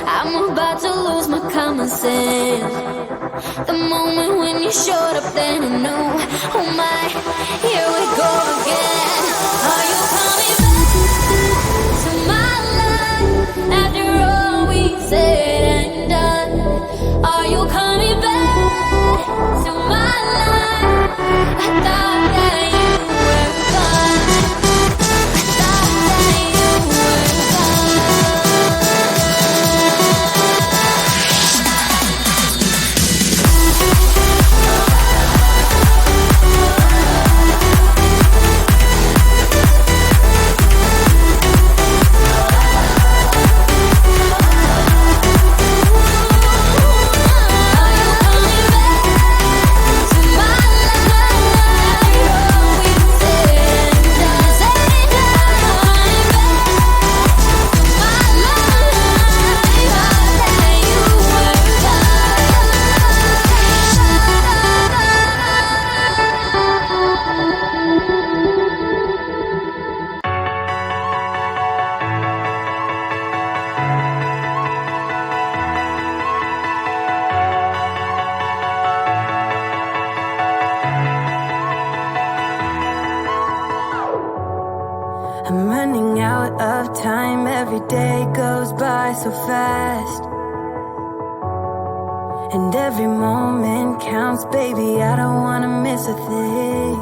I'm about to lose my common sense. The moment when you showed up, then I knew, oh my, here we go again. Are you coming back to my life after all we said and done? Are you coming back to my life? I thought that you were gone. I thought that you were gone. I'm running out of time, every day goes by so fast. And every moment counts, baby, I don't wanna miss a thing.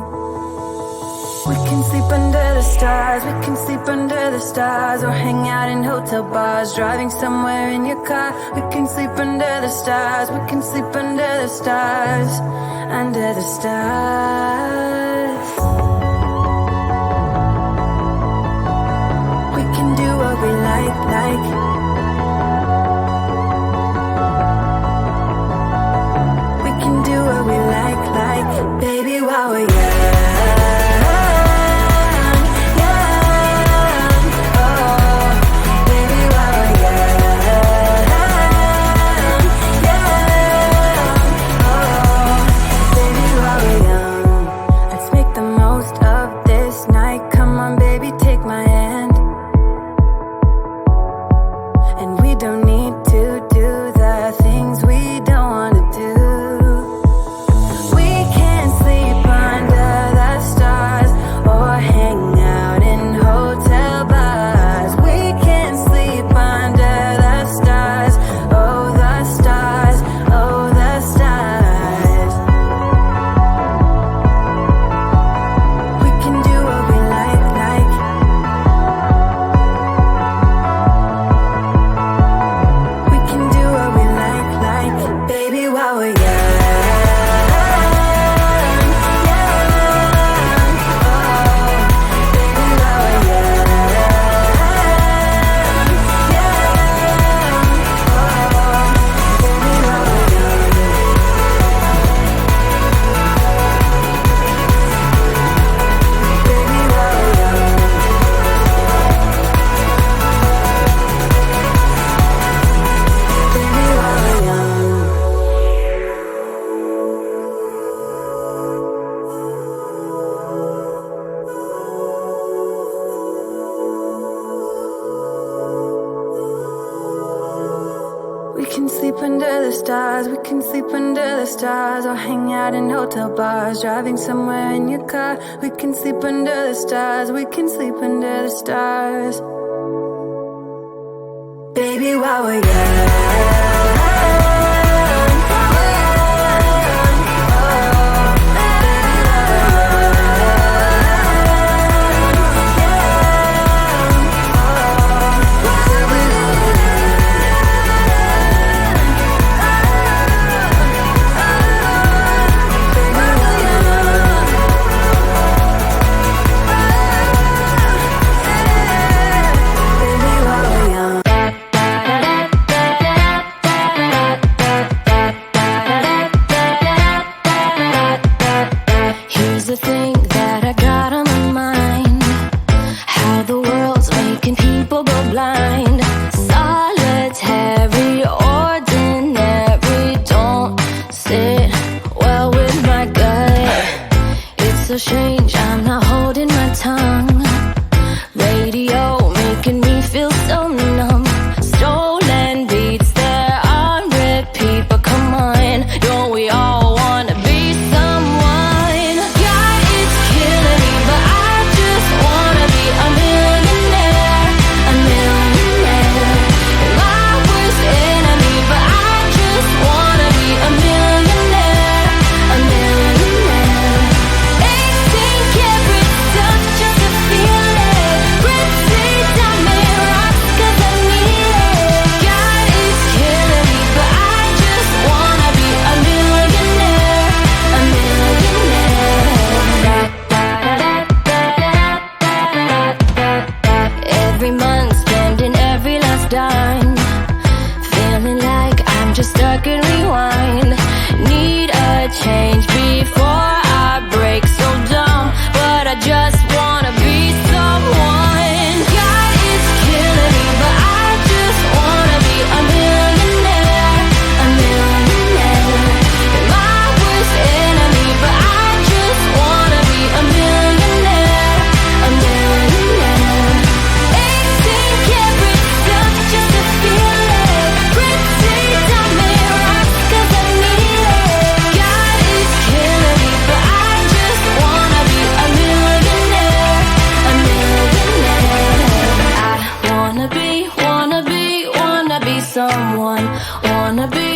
We can sleep under the stars, we can sleep under the stars, or hang out in hotel bars, driving somewhere in your car. We can sleep under the stars, we can sleep under the stars, under the stars. We can do what we like. We can do what we like, baby, while we're young. We can sleep under the stars, we can sleep under the stars, or hang out in hotel bars, driving somewhere in your car. We can sleep under the stars, we can sleep under the stars, baby, while we're young. done. Feeling like I'm just stuck in rewind. Need a change before I break. So dumb, but I just wanna be someone. God is killing me, but I just wanna be a millionaire. A millionaire. You're my worst enemy, but I just wanna be a millionaire. A millionaire. 18 karat stuff just to feel it. Pretty diamond rocks 'cause I need it. God is killing me, but I just wanna be a millionaire. A millionaire. I wanna be someone. Wanna be